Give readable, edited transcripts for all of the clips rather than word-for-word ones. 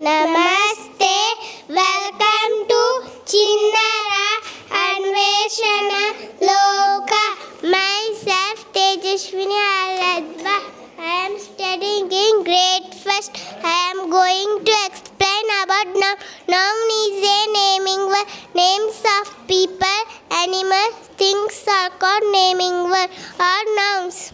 Namaste. Welcome to Chinnara Anveshana Loka. Myself Tejaswini Aradva. I am studying in grade first. I am going to explain about noun. Noun is a naming word. Names of people, animals, things are called naming word or nouns.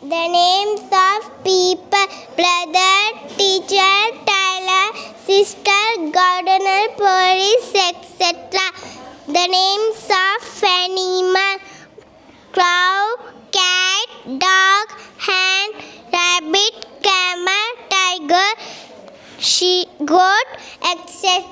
The names of people: brother, teacher, tailor, sister, gardener, police, etc. The names of animal: cow, cat, dog, hen, rabbit, camel, tiger, sheep, goat, etc.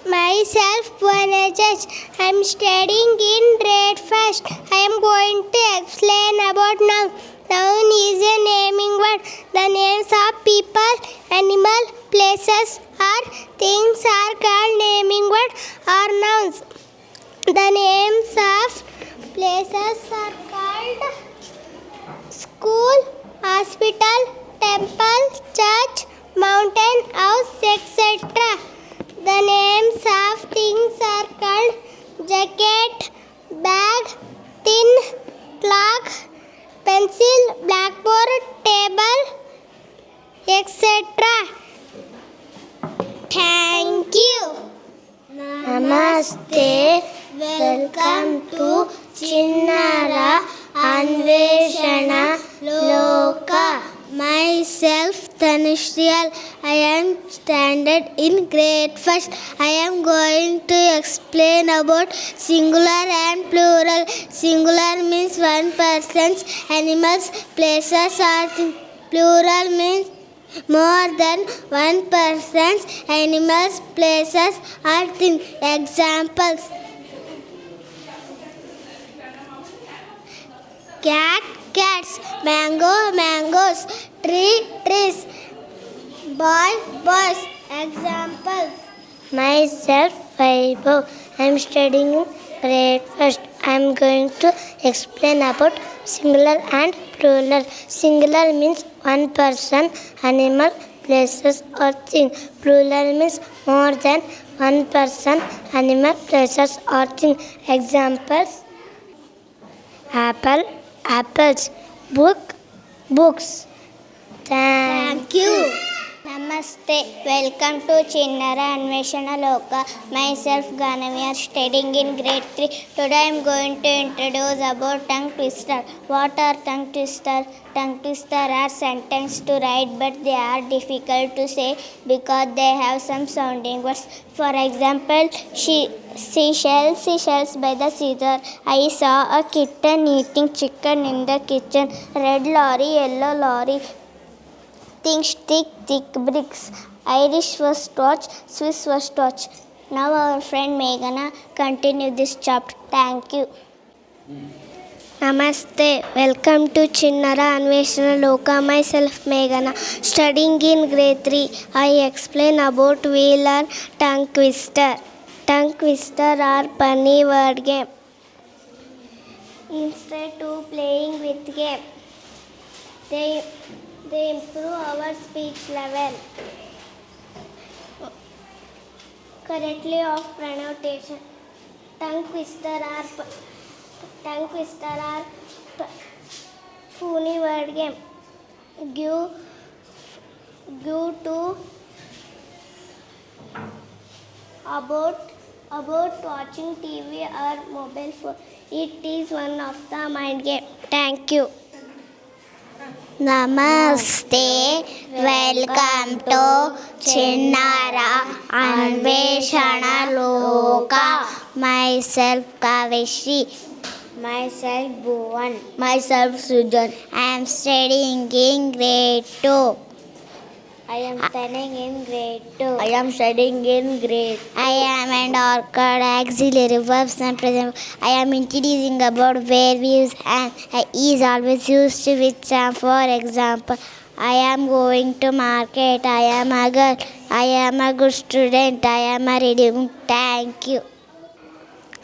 Myself, Vanajaj. I am studying in grade first. I am going to explain about noun. Noun is a naming word. The names of people, animal, places, or things are called naming word or nouns. The names of places are called school, hospital, temple, church, mountain, house, etc. The names of things are called jacket, bag, tin, clock, pencil, blackboard, table, etc. Thank you. Namaste. Welcome to Chinnara Anveshana Loka. Myself Tanushriyal. I am standard in grade first. I am going to explain about singular and plural. Singular means one person's, animals, places or things. Plural means more than one person's, animals, places or things. Examples: cat, cats, mango, mangoes, tree, trees, boy, boys. Examples: myself, Vaibhav. I am studying in grade first. I am going to explain about singular and plural. Singular means one person, animal, places or thing. Plural means more than one person, animal, places or thing. Examples: apple, apples, book, books. Thank you. Namaste. Welcome to Chinnara Anveshana Loka. Myself Gana. We are studying in grade 3. Today I am going to introduce about tongue twister. What are tongue twister? Tongue twister are sentences to write, but they are difficult to say because they have some sounding words. For example, seashells by the seashore. I saw a kitten eating chicken in the kitchen. Red lorry, yellow lorry. Think thick bricks. Irish first watch, Swiss first watch. Now our friend Meghana continue this chapter. Thank you. Namaste. Welcome to Chinnara Anveshana Loka. Myself Meghana. Studying in grade 3. I explain about we learn tongue twister. Tongue twister are funny word game. Instead to playing with game, they improve our speech level. Correctly of pronunciation. Tongue twister are funny word game. Give to about watching TV or mobile phone. It is one of the mind game. Thank you. Namaste. Welcome to Chinnara Anveshana Loka. Myself Kaveshri. Myself Bhuvan. Myself Sujan. I am studying in grade 2. I am studying in grade 2. I am studying in grade 2. I am an orchid, auxiliary verbs and present. I am introducing about where we use and is always used with some. For example, I am going to market. I am a girl. I am a good student. I am a reading. Thank you.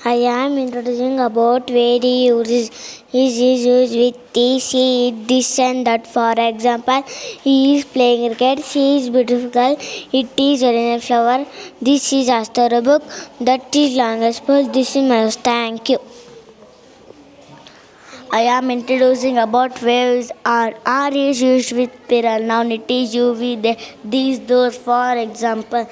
I am introducing about where he uses is used with the she, it, this and that. For example, he is playing cricket, she is beautiful girl, it is a flower, this is a storybook, that is longest pole, this is my house. Thank you. I am introducing about waves are is used with plural noun, it is you, we, they, these, those. For example,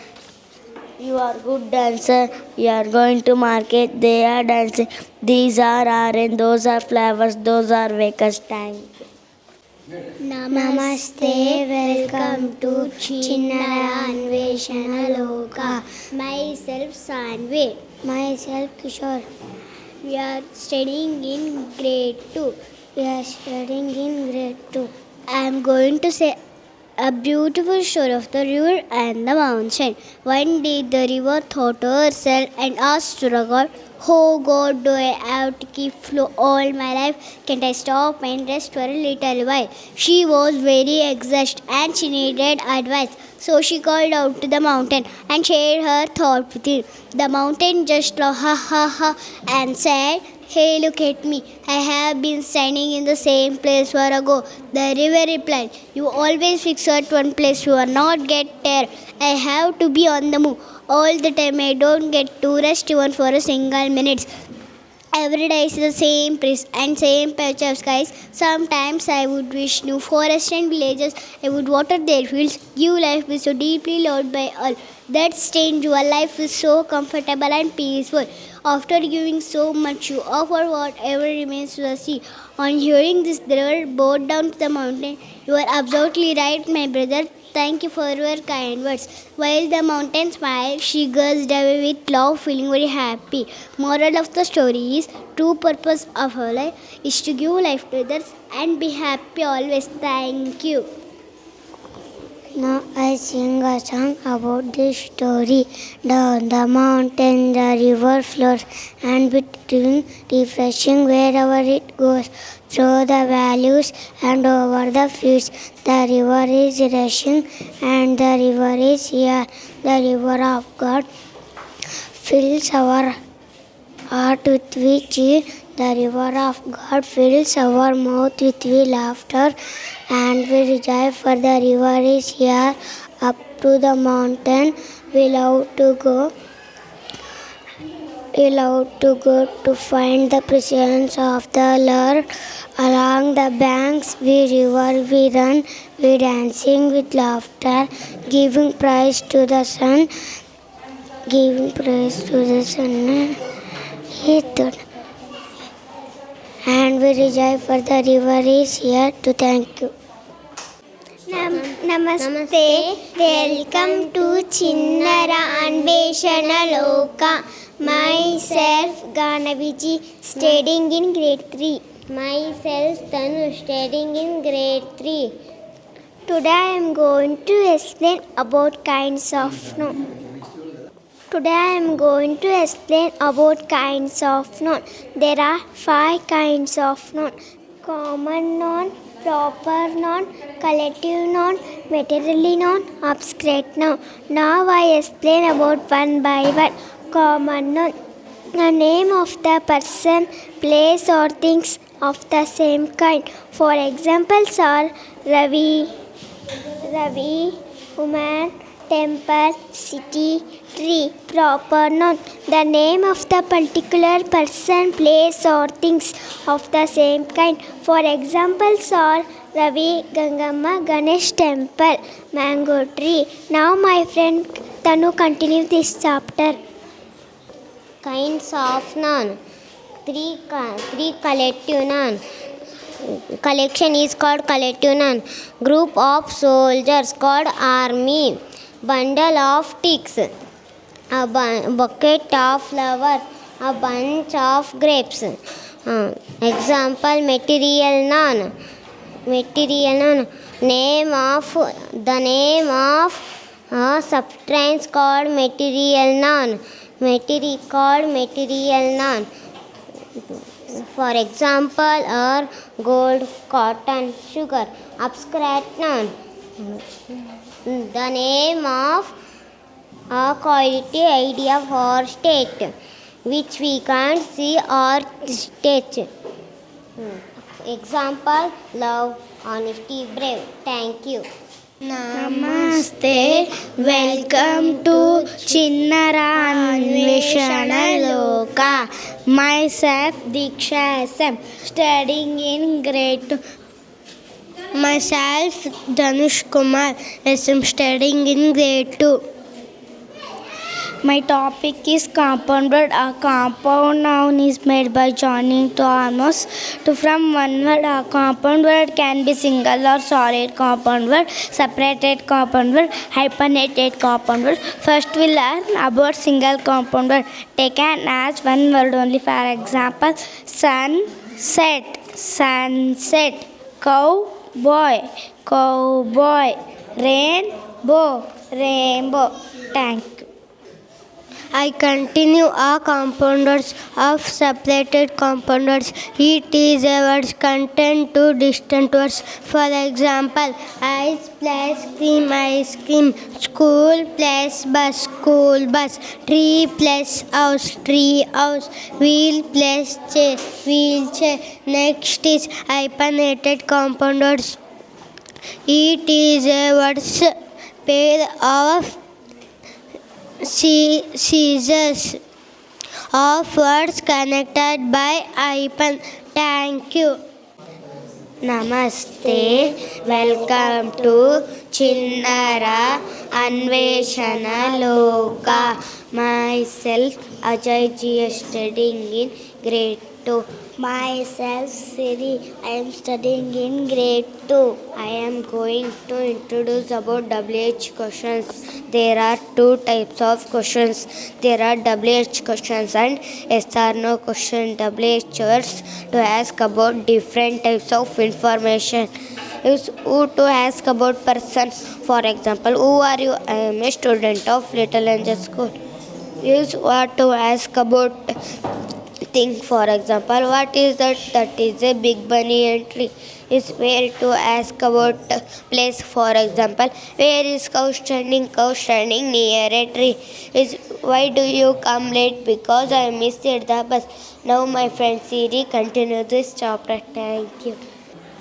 you are good dancer. You are going to market. They are dancing. These are orange. Those are flowers. Those are vehicles. Thank you. Namaste. Welcome to Chinnara Anveshana Loka. Myself Sanvi. Myself Kishore. We are studying in grade 2. We are studying in grade 2. I am going to say a beautiful story of the river and the mountain. One day the river thought to herself and asked to the God, "Oh God, do I have to keep flow all my life? Can't I stop and rest for a little while?" She was very exhausted and she needed advice. So she called out to the mountain and shared her thought with it. The mountain just laughed, ha ha ha, and said, "Hey, look at me. I have been standing in the same place for a go." The river replied, "You always fix at one place. You are not get there. I have to be on the move all the time. I don't get to rest even for a single minute. Every day is the same place and same patch of skies. Sometimes I would wish new forests and villages. I would water their fields, give life is so deeply loved by all. That strange your life is so comfortable and peaceful. After giving so much, you offer whatever remains to the sea." On hearing this, the river bowed down to the mountain. "You are absolutely right, my brother. Thank you for your kind words." While the mountain smiled, she gazed away with love, feeling very happy. Moral of the story is, true purpose of our life is to give life to others and be happy always. Thank you. Now I sing a song about this story. Down the mountain the river flows, and between refreshing wherever it goes. Through the valleys and over the fields, the river is rushing, and the river is here. The river of God fills our heart with cheer. The river of God fills our mouth with laughter, and we rejoice, for the river is here. Up to the mountain we love to go. We love to go to find the presence of the Lord. Along the banks we river we run, we dancing with laughter, giving praise to the sun, giving praise to the sun. And we rejoice, for the river is here to thank you. Namaste. Welcome to Chinnara Anveshana Loka. Myself Ganaviji, studying in grade 3. Myself Tanu, studying in grade 3. Today I am going to explain about kinds of noun. Today I am going to explain about kinds of noun. There are 5 kinds of noun: common noun, proper noun, collective noun, material noun, abstract noun. Now I explain about one by one. Common noun: the name of the person, place or things of the same kind. For examples are Ravi, woman, temple, city, tree. Proper noun: the name of the particular person, place or things of the same kind. For examples are Ravi, Gangamma, Ganesh temple, mango tree. Now my friend Tanu continue this chapter. Kinds of noun. Three collective noun. Collection is called collective noun. Group of soldiers called army. Bundle of sticks. A bucket of flowers. A bunch of grapes. Example: material noun. Name of a substance called material noun. Material noun. For example are gold, cotton, sugar. Abstract noun. The name of a quality, idea or state. which we can't see or touch. Example: love, honesty, brave. Thank you. Namaste. Welcome to Chinnara Anveshana Loka. Myself Diksha SM, studying in grade 2. Myself Dhanush Kumar SM, studying in grade 2. My topic is compound word. A compound noun is made by joining two or more to from one word. A compound word can be single or solid compound word, separated compound word, hyphenated compound word. First we learn about single compound word taken as one word only. For example, sunset, sunset, cowboy, cowboy, rainbow, rainbow. Thank you. I continue a compound words of separated compound words. It is a words contain two distant words. For example, ice plus cream, ice cream. School plus bus, school bus. Tree plus house, tree house. Wheel plus chair, wheelchair. Next is hyphenated compound words. It is a words pair of scissors of words connected by hyphen. Thank you. Namaste. Welcome to Chinnara Anveshana Loka. Myself Ajay G, studying in grade 2. Myself Siri, I am studying in grade 2. I am going to introduce about WH questions. There are two types of questions. There are WH questions and yes or no question. WH words to ask about different types of information. Use who to ask about person. For example, who are you? I am a student of Little Angel School. Use what to ask about thing. For example, what is that? That is a big bunny entry. Is where to ask about place. For example, where is cow standing? Cow standing near a tree. Is why do you come late? Because I missed the bus. Now my friend Siri continue this chapter. Thank you.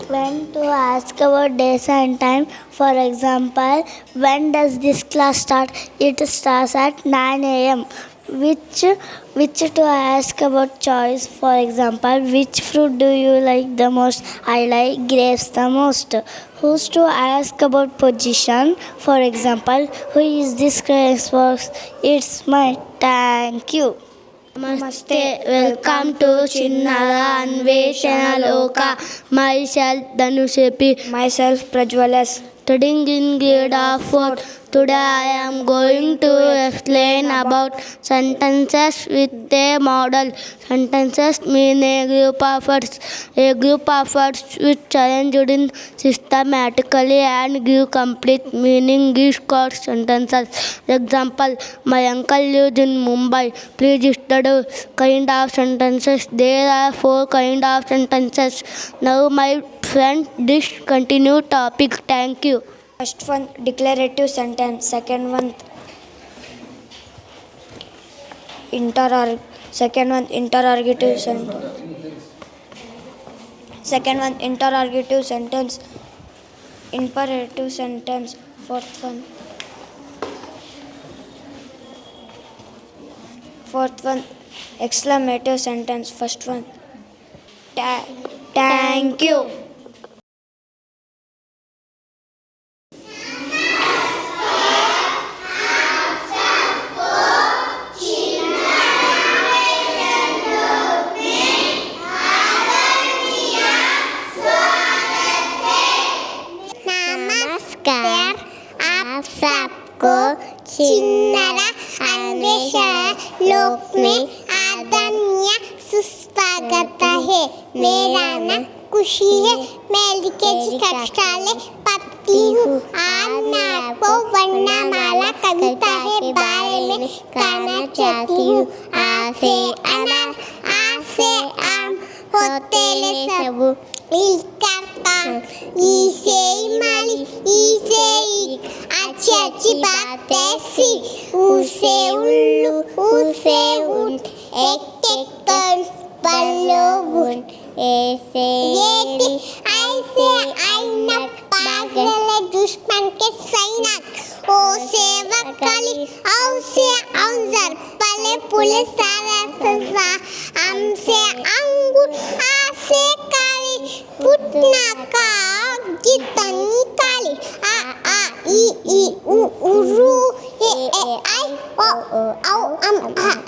When to ask about days and time. For example, when does this class start? It starts at 9 a.m. Which to ask about choice. For example, which fruit do you like the most? I like grapes the most. Who's to ask about position. For example, who is this Xbox? It's my. Thank you. Namaste. Welcome to Chinnara Anveshana Loka. Myself Dhanushepi. Myself Prajwalas, studying in grade of 4. Today I am going to explain about sentences with a model. Sentences mean a group of words. A group of words which arranged in systematically and give complete meaning is called sentences. Example: my uncle lives in Mumbai. Please study kind of sentences. There are 4 kind of sentences. Now my friend, this continue topic. Thank you. First one, declarative sentence. Second one, interrogative sentence. Second one, interrogative sentence. Imperative sentence. Fourth one, exclamative sentence. First one. Thank you. नमस्कार, आप सबको चिन्नरा अन्वेषण लोक में आदरणीय सुस्वागत है। मेरा नाम खुशी है। मैं एलकेजी कक्षा में पढ़ती हूँ। आज मैं आपको वर्णमाला कविता के बारे में कहना चाहती हूँ। आ से अनार, आ से आम, होते ले सबू ई से इमाली, ई से ईक, अच्छी अच्छी बातें सीख। ऊ से उल्लू, ऊ से ऊंट, टेक पल्लू बुन ऐसे ऐनक पागल दुश्मन के सैनक ओ सेवक काली औ से औजर पले पुलिस सारा सजा हमसे अंगूर आसे काली पुतना का जितनी काली आ ई उ रू ए आई ओ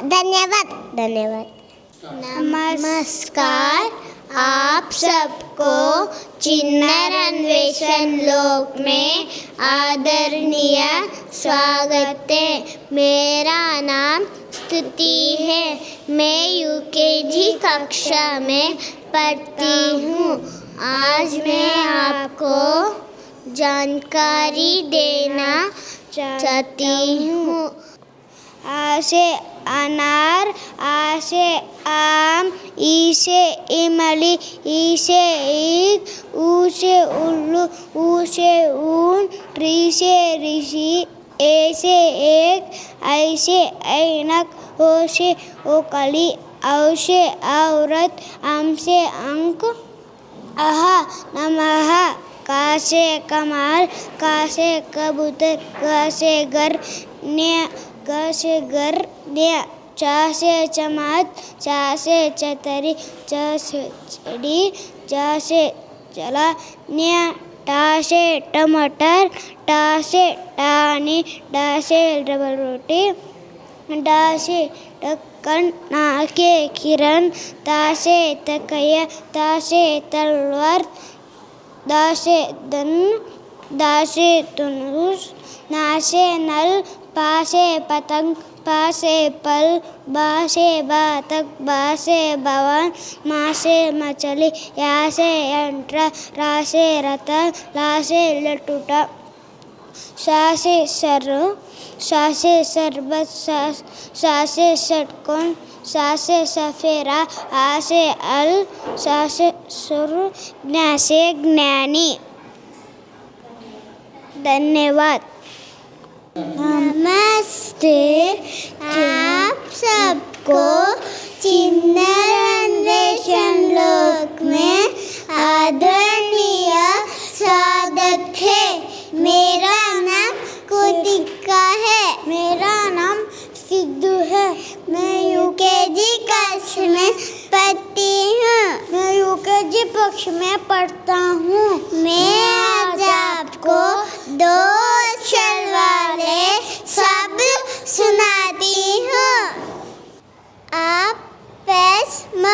धन्यवाद। नमस्कार, आप सबको चिन्नर अन्वेषण लोक में आदरणीय स्वागत है। मेरा नाम स्तुति है। मैं यूकेजी कक्षा में पढ़ती हूँ। आज मैं आपको जानकारी देना चाहती हूँ। आ से अनार, आ से आम, ई से इमली, ई से ईख, ऊ से उल्लू, ऊ से ऊन, री से ऋषि, ए से एक, ऐ से ऐनक, ओ से ओकली, औ से औरत, अम से अंक, अह नमः, का से कमाल, का से कबूतर, ग से घर, न्य ग से घर, न्य चा से चमात, चा से चतरी, च से चड़ी, चा से चला, न्य टा से टमाटर, टा से टानी, डा से डबल रोटी, डा से ढक्कन, ना के किरण, ता से तकिया, ता से तलवार, दा से धन, दा से धनुष, ना से नल, पा से पतंग, पा से पल, बा से बातक, बा से भवन, मा से मछली, या से यंत्र, रा से रतन, ला से लटूटा, सा से सर्व, सा से सरबत, सा से षटकोण, सा से सफेरा, आ से अल, सा से सुर, ज्ञा से ज्ञानी। धन्यवाद। नमस्ते, आप सबको चिन्नर अन्वेषण लोक में आदरणीय स्वागत है। मेरा नाम कृतिका है। मेरा नाम सिद्धू है। मैं यूकेजी कक्षा में पढ़ती हूँ। मैं यूकेजी कक्ष में पढ़ता हूँ। मैं आज आपको दो अक्षर वाले शब्द सुनाती हूँ। आप पेश म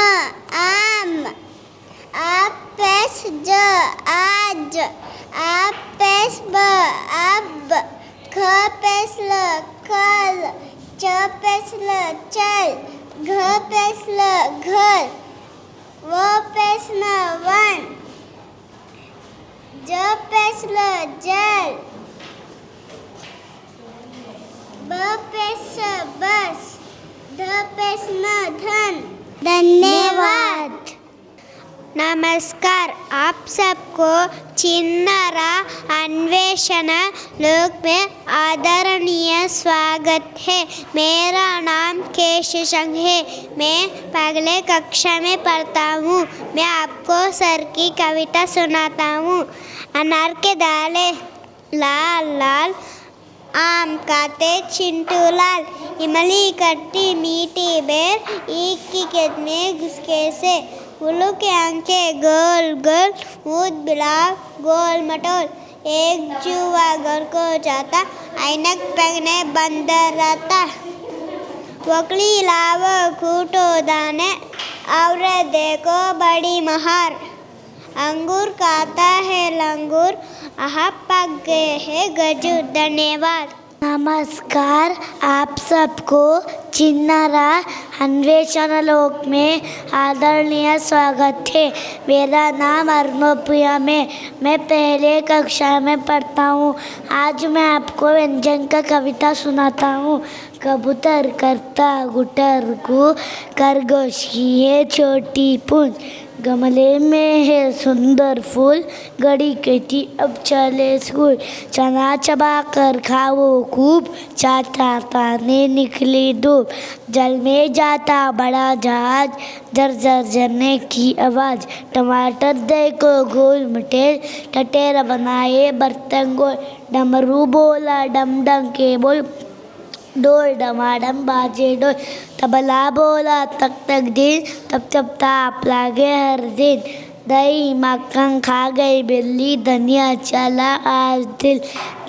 आम, आप पेश ज आज, आप पेश ब अब, ख पेश ल कल, च पेश ल चल, घ पेश ल घर, व पेश न वन, ज पेश ल जल, ब पेश बस, ध पेश न धन। धन्यवाद। नमस्कार, आप सबको चिन्नर अन्वेषण लोक में आदरणीय स्वागत है। मेरा नाम केशशंख है। मैं पहले कक्षा में पढ़ता हूँ। मैं आपको सर की कविता सुनाता हूँ। अनार के दाले लाल लाल, आम खाते चिंटू लाल, इमली कट्टी मीठी बेर, ईख की कितने घुसके से, उल्लू के आंखें गोल गोल, ऊद बिलाव गोल मटोल, एक जुआ घर को जाता, ऐनक पहने बंदर रहता, वकली लावो खूटो दाने, और देखो बड़ी महार, अंगूर खाता है लंगूर, आह पक गए है गजू। धन्यवाद। नमस्कार, आप सबको चिन्नर अन्वेषण लोक में आदरणीय स्वागत है। मेरा नाम अर्मप्रिया मैं पहले कक्षा में पढ़ता हूँ। आज मैं आपको व्यंजन का कविता सुनाता हूँ। कबूतर करता गुटर को, खरगोश की है छोटी पूंछ, गमले में है सुंदर फूल, घड़ी कहती अब चले स्कूल। चना चबा कर खाओ खूब, चाचा ताने निकली धूप। जल में जाता बड़ा जहाज, जर जर झरने की आवाज़। टमाटर देखो गोल मटेर, टटेरा बनाए बर्तन गोल। डमरू बोला डम डम के बोल, डोल डमाडम बाजे डोल। तबला बोला तक तक दिन, तब तब ताप लागे हर दिन। दही मक्खन खा गई बिल्ली, धनिया चला आज दिल।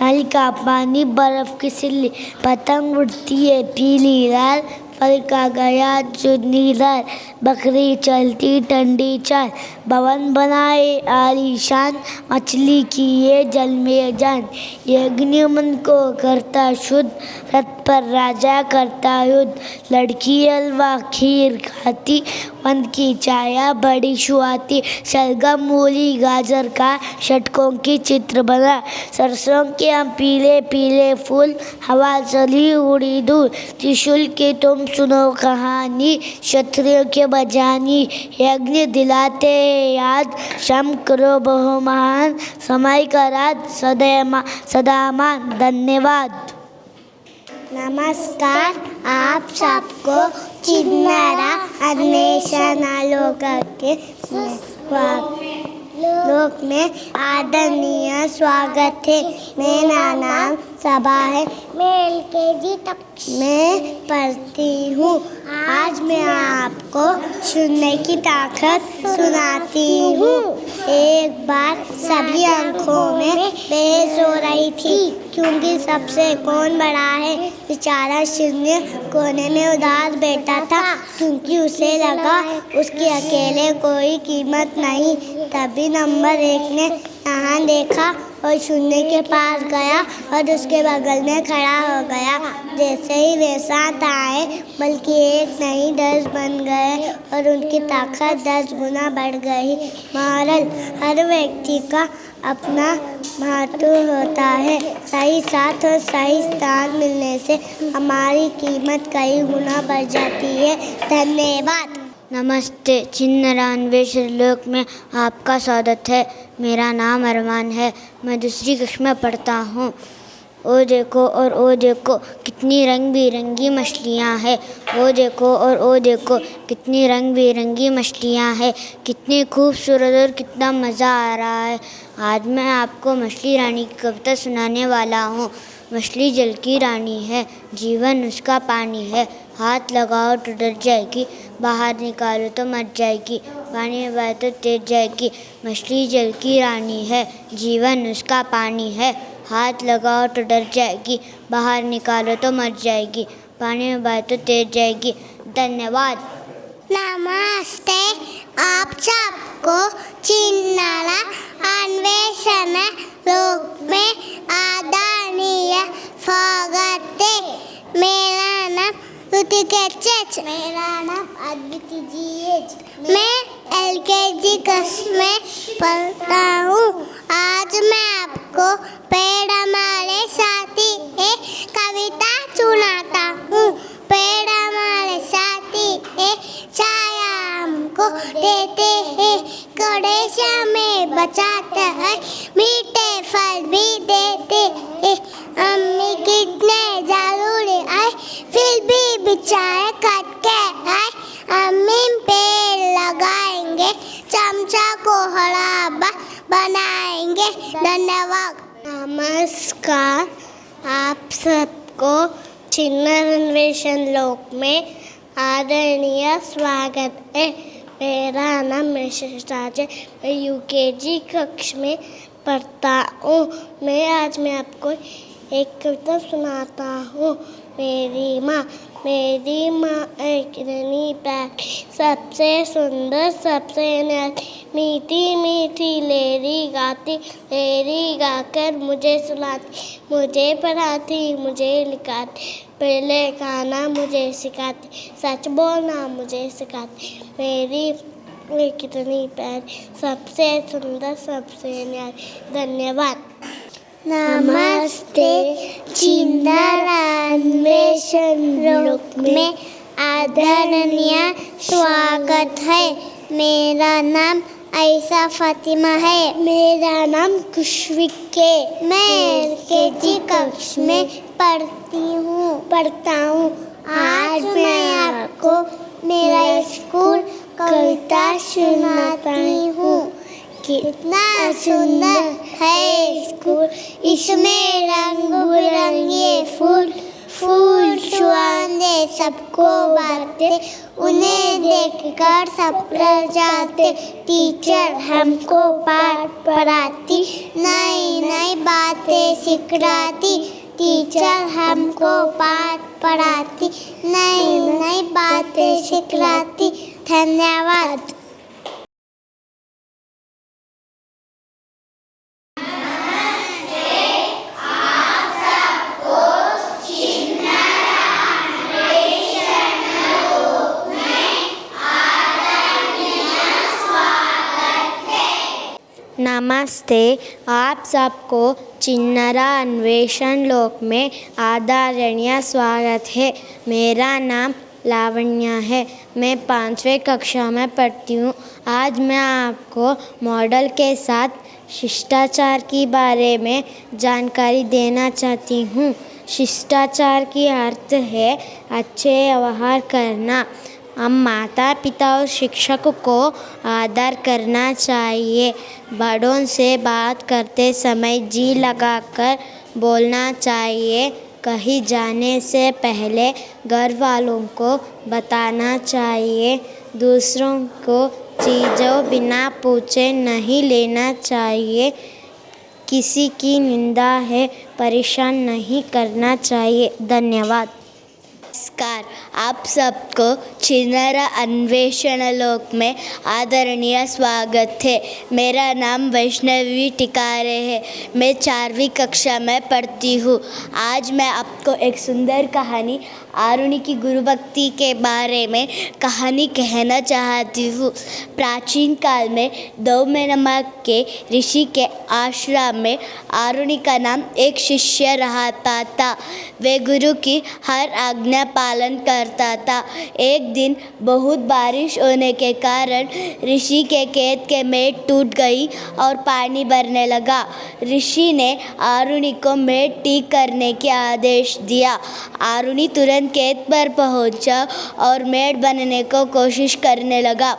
नल का पानी बर्फ की सिल्ली, पतंग उड़ती है पीली लाल। फल का गया चुन्नी लाल, बकरी चलती ठंडी चाल। भवन बनाए आलीशान, मछली की ये जल में जान। यज्ञ मन को करता शुद्ध, रथ पर राजा करता युद्ध। लड़की हलवा खीर खाती, वन की छाया बड़ी सुहाती। शलगम मूली गाजर का षटकों की चित्र बना। सरसों के हम पीले पीले फूल, हवा चली उड़ी दूर। त्रिशूल की तुम सुनो कहानी, क्षत्रियों के बजानी। यज्ञ दिलाते याद, शम करो बहु महान। समय का राज सदा मान, धन्यवाद। नमस्कार, आप सबको चिन्नारा अन्वेषण लोक में आदरणीय स्वागत है। मेरा नाम सबा है, मैं LKG तक में पढ़ती हूँ। आज मैं आपको सुनने की ताकत सुनाती हूँ। एक बार सभी आंखों में बहस हो रही थी, क्योंकि सबसे कौन बड़ा है। बेचारा शून्य कोने में उदास बैठा था, क्योंकि उसे लगा उसकी अकेले कोई कीमत नहीं। तभी नंबर 1 ने यहाँ देखा और शून्य के पास गया और उसके बगल में खड़ा हो गया। जैसे ही वे साथ आए, बल्कि 1 नहीं 10 बन गए और उनकी ताकत 10 गुना बढ़ गई। मॉरल: हर व्यक्ति का अपना महत्व होता है। सही साथ और सही स्थान मिलने से हमारी कीमत कई गुना बढ़ जाती है। धन्यवाद। नमस्ते, चिन्नारा अन्वेषण लोक में आपका स्वागत है। मेरा नाम अरमान है, मैं दूसरी कक्षा में पढ़ता हूँ। ओ देखो और ओ देखो कितनी रंग बिरंगी मछलियाँ हैं। ओ देखो और ओ देखो कितनी रंग बिरंगी मछलियाँ हैं। कितनी खूबसूरत और कितना मज़ा आ रहा है। आज मैं आपको मछली रानी की कविता सुनाने वाला हूँ। मछली जल की रानी है, जीवन उसका पानी है। हाथ लगाओ तो डर जाएगी, बाहर निकालो तो मर जाएगी। पानी में बहे तो तैर जाएगी। मछली जल की रानी है, जीवन उसका पानी है। हाथ लगाओ तो डर जाएगी, बाहर निकालो तो मर जाएगी। पानी में बहे तो तैर जाएगी। धन्यवाद। नमस्ते, आप सबको चिन्नारा अन्वेषण लोक में आदरणीय स्वागत है। मेरा नाम ऋतिका, मेरा नाम अद्विती जी। मैं LKG कक्षा में पढ़ता हूँ। आज मैं आपको पेड़ हमारे साथी है कविता सुनाता हूँ। पेड़ हमारे साथी है, छाया हमको देते हैं, कड़े से हमें बचाते हैं, मीठे फल भी देते हैं। अम्मी कितने जरूरी आए, फिर भी बिचारे कट के आए। अम्मी पेड़ लगाएंगे, चमचा को हरा बनाएंगे। धन्यवाद। नमस्कार, आप सबको चिन्नारा अन्वेषण लोक में आदरणीय स्वागत है। मेरा नाम मेशराज है, मैं UKG कक्षा में पढ़ता हूँ। आज मैं आपको एक कविता सुनाता हूँ। मेरी माँ एक रानी प्यारी, सबसे सुंदर सबसे न्यारी, मीठी मीठी लेरी गाती, लेरी गाकर मुझे सुनाती, मुझे पढ़ाती, मुझे लिखाती, पहले गाना मुझे सिखाती, सच बोलना मुझे सिखाती। मेरी कितनी प्यारी, सबसे सुंदर सबसे न्यारी। धन्यवाद। नमस्ते, चिन्नारा अन्वेषण लोक में आदरणीय स्वागत है। मेरा नाम आयशा फातिमा है। मेरा नाम खुशविक है। मैं LKG कक्षा में पढ़ता हूँ। आज मैं आपको मेरा स्कूल कविता सुनाती हूँ। कितना सुंदर है स्कूल, इसमें रंग बिरंगे फूल छुआने सबको बातें, उन्हें देखकर सब रह जाते। टीचर हमको पाठ पढ़ाती, नई नई बातें सिखाती। टीचर हमको पाठ पढ़ाती, नई नई बातें सिखाती। धन्यवाद। नमस्ते, आप सबको चिन्नरा अन्वेषण लोक में आदरणीय स्वागत है। मेरा नाम लावण्या है। मैं 5वीं कक्षा में पढ़ती हूँ। आज मैं आपको मॉडल के साथ शिष्टाचार के बारे में जानकारी देना चाहती हूँ। शिष्टाचार की अर्थ है अच्छे व्यवहार करना। हम माता पिता और शिक्षक को आदर करना चाहिए। बड़ों से बात करते समय जी लगाकर बोलना चाहिए। कहीं जाने से पहले घर वालों को बताना चाहिए। दूसरों को चीज़ों बिना पूछे नहीं लेना चाहिए। किसी की निंदा है परेशान नहीं करना चाहिए। धन्यवाद। नमस्कार, आप सबको चिन्नरा अन्वेषण लोक में आदरणीय स्वागत है। मेरा नाम वैष्णवी टिकारे है। मैं 4वीं कक्षा में पढ़ती हूँ। आज मैं आपको एक सुंदर कहानी आरुणि की गुरु भक्ति के बारे में कहानी कहना चाहती हूँ। प्राचीन काल में दौम्य नामक के ऋषि के आश्रम में आरुणि का नाम एक शिष्य रहता था। वे गुरु की हर आज्ञा पालन करता था। एक दिन बहुत बारिश होने के कारण ऋषि के खेत के मेड़ टूट गई और पानी भरने लगा। ऋषि ने आरुणि को मेड़ ठीक करने के आदेश दिया। आरुणि तुरंत खेत पर पहुंचा और मेड़ बनने को कोशिश करने लगा।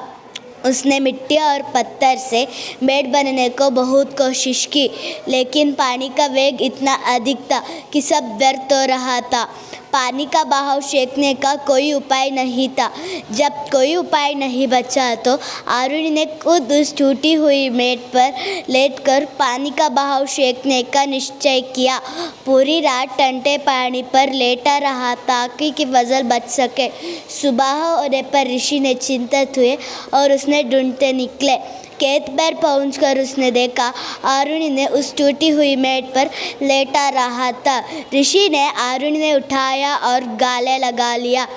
उसने मिट्टी और पत्थर से मेड़ बनने को बहुत कोशिश की, लेकिन पानी का वेग इतना अधिक था कि सब व्यर्थ हो रहा था। पानी का बहाव शेकने का कोई उपाय नहीं था। जब कोई उपाय नहीं बचा तो आरुणि ने खुद उस टूटी हुई मेड़ पर लेटकर पानी का बहाव शेकने का निश्चय किया। पूरी रात ठंडे पानी पर लेटा रहा ताकि फसल बच सके। सुबह होने पर ऋषि ने चिंतित हुए और उसने ढूंढते निकले। खेत पर पहुंचकर उसने देखा आरुणि ने उस टूटी हुई मेड़ पर लेटा रहा था। ऋषि ने आरुणि ने उठाया और गले लगा लिया।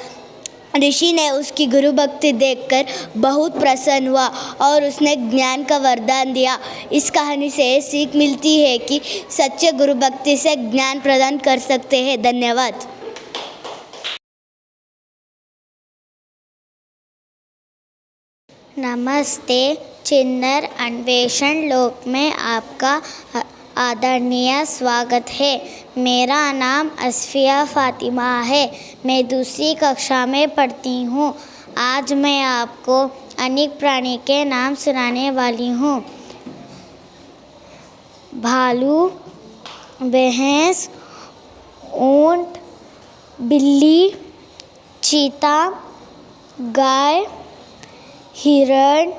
ऋषि ने उसकी गुरु भक्ति देखकर बहुत प्रसन्न हुआ और उसने ज्ञान का वरदान दिया। इस कहानी से सीख मिलती है कि सच्चे गुरु भक्ति से ज्ञान प्रदान कर सकते हैं। धन्यवाद। नमस्ते, चिन्नर अन्वेषण लोक में आपका आदरणीय स्वागत है। मेरा नाम असफिया फातिमा है। मैं 2री कक्षा में पढ़ती हूँ। आज मैं आपको अनेक प्राणी के नाम सुनाने वाली हूँ। भालू, भैंस, ऊंट, बिल्ली, चीता, गाय, हिरण,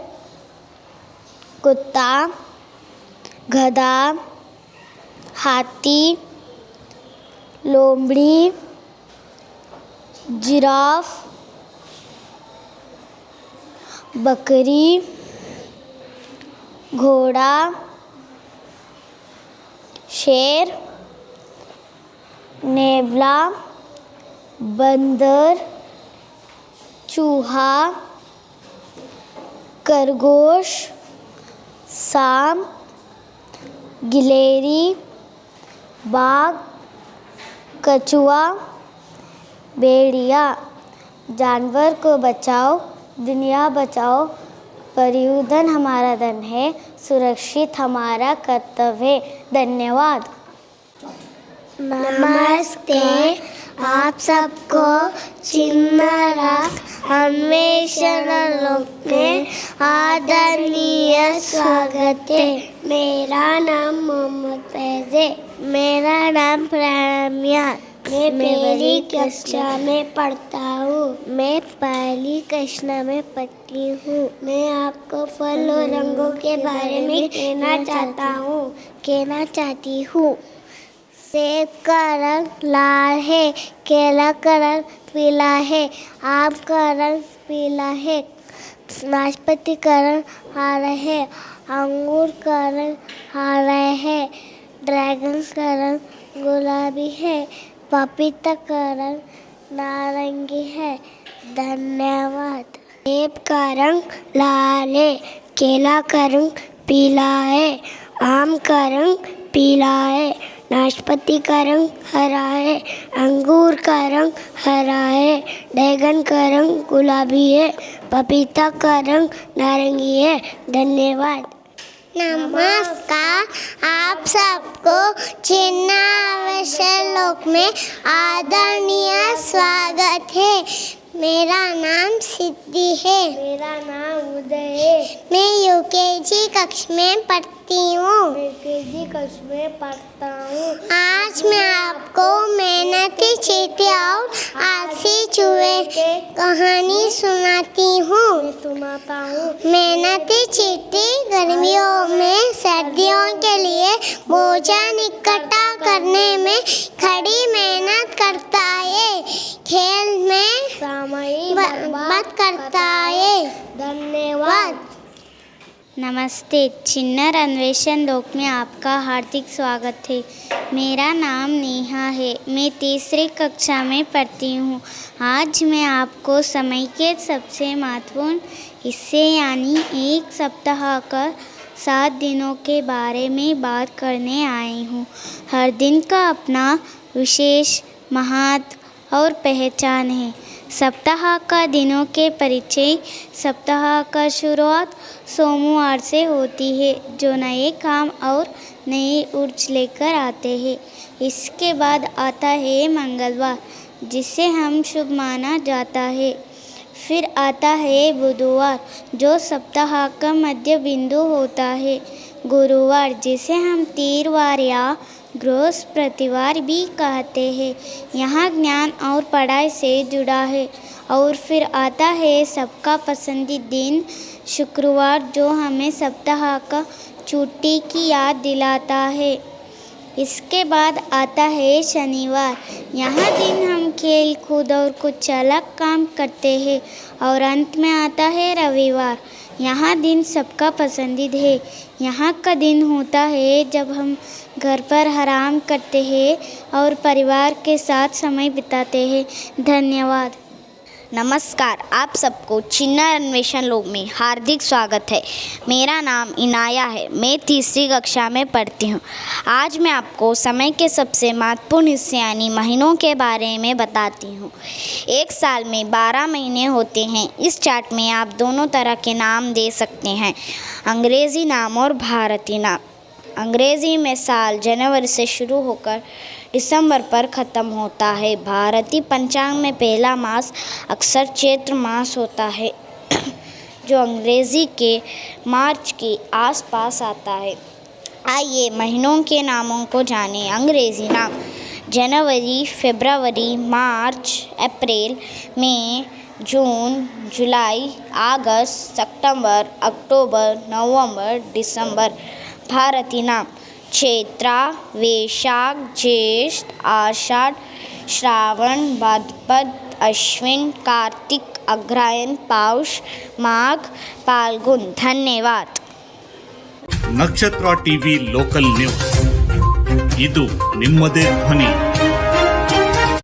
कुत्ता, गधा, हाथी, लोमड़ी, जिराफ, बकरी, घोड़ा, शेर, नेवला, बंदर, चूहा, खरगोश, सांप, गिलहरी, बाघ, कछुआ, भेड़िया। जानवर को बचाओ, दुनिया बचाओ। परियुधन हमारा धन है, सुरक्षित हमारा कर्तव्य है। धन्यवाद। नमस्ते, आप सबको चिन्नरा अन्वेषण लोक में आदरणीय स्वागत है। मेरा नाम मोहम्मद फैज़ है। मेरा नाम प्रम्या। मैं पहली कक्षा में पढ़ता हूँ। मैं पहली कक्षा में पढ़ती हूँ। मैं आपको फल और रंगों के बारे में कहना चाहती हूँ। सेब का रंग लाल है, केला का रंग पीला है, आम का रंग पीला है, नाशपाती का रंग हरा है, अंगूर का रंग हरा है, ड्रैगन का रंग गुलाबी है, पपीता का रंग नारंगी है। धन्यवाद। सेब का रंग लाल है, केला का रंग पीला है, आम का रंग पीला है, नाशपाती का रंग हरा है, अंगूर का रंग हरा है, ड्रैगन का रंग गुलाबी है, पपीता का रंग नारंगी है। धन्यवाद। नमस्कार, आप सबको चिन्नावेश लोक में आदरणीय स्वागत है। मेरा नाम सिद्धि है। मेरा नाम उदय है। मैं यूकेजी कक्षा में पढ़ती हूँ। आज मैं आपको मेहनती चींटी और आलसी चूहे की कहानी सुनाती हूँ। मेहनती चींटी गर्मियों में सर्दियों के लिए भोजन इकट्ठा करने में कड़ी मेहनत करता है। खेल में बर्बाद करता है। धन्यवाद। नमस्ते, चिन्नर अन्वेषण लोक में आपका हार्दिक स्वागत है। मेरा नाम नेहा है। मैं तीसरी कक्षा में पढ़ती हूँ। आज मैं आपको समय के सबसे महत्वपूर्ण हिस्से यानी एक सप्ताह का 7 दिनों के बारे में बात करने आई हूँ। हर दिन का अपना विशेष महत्व और पहचान है। सप्ताह का दिनों के परिचय। सप्ताह का शुरुआत सोमवार से होती है, जो नए काम और नई ऊर्जा लेकर आते हैं। इसके बाद आता है मंगलवार, जिसे हम शुभ माना जाता है। फिर आता है बुधवार, जो सप्ताह का मध्य बिंदु होता है। गुरुवार, जिसे हम तीरवार या बृहस्पतिवार भी कहते हैं, यहाँ ज्ञान और पढ़ाई से जुड़ा है। और फिर आता है सबका पसंदीदा दिन शुक्रवार, जो हमें सप्ताह का छुट्टी की याद दिलाता है। इसके बाद आता है शनिवार। यहाँ दिन हम खेल कूद और कुछ अलग काम करते हैं। और अंत में आता है रविवार। यहाँ दिन सबका पसंदीदा है। यहाँ का दिन होता है जब हम घर पर आराम करते हैं और परिवार के साथ समय बिताते हैं। धन्यवाद। नमस्कार, आप सबको चिन्नर अन्वेषण लोक में हार्दिक स्वागत है। मेरा नाम इनाया है। मैं तीसरी कक्षा में पढ़ती हूँ। आज मैं आपको समय के सबसे महत्वपूर्ण हिस्से यानी महीनों के बारे में बताती हूँ। एक साल में 12 महीने होते हैं। इस चार्ट में आप दोनों तरह के नाम दे सकते हैं, अंग्रेज़ी नाम और भारतीय नाम। अंग्रेज़ी में साल जनवरी से शुरू होकर दिसंबर पर ख़त्म होता है। भारतीय पंचांग में पहला मास अक्सर चैत्र मास होता है, जो अंग्रेज़ी के मार्च के आसपास आता है। आइए महीनों के नामों को जानें। अंग्रेज़ी नाम: जनवरी, फरवरी, मार्च, अप्रैल, मई, जून, जुलाई, अगस्त, सितंबर, अक्टूबर, नवंबर, दिसंबर। भारतीय नाम: चैत्र, वैशाख, ज्येष्ठ, आषाढ़, श्रावण, भाद्रपद, अश्विन, कार्तिक, अग्रहायण, पौष, माघ, फाल्गुन। धन्यवाद। ನಕ್ಷತ್ರ ಟಿವಿ ಲೋಕಲ್ ನ್ಯೂಸ್, ಇದು ನಿಮ್ಮದೇ ಧ್ವನಿ.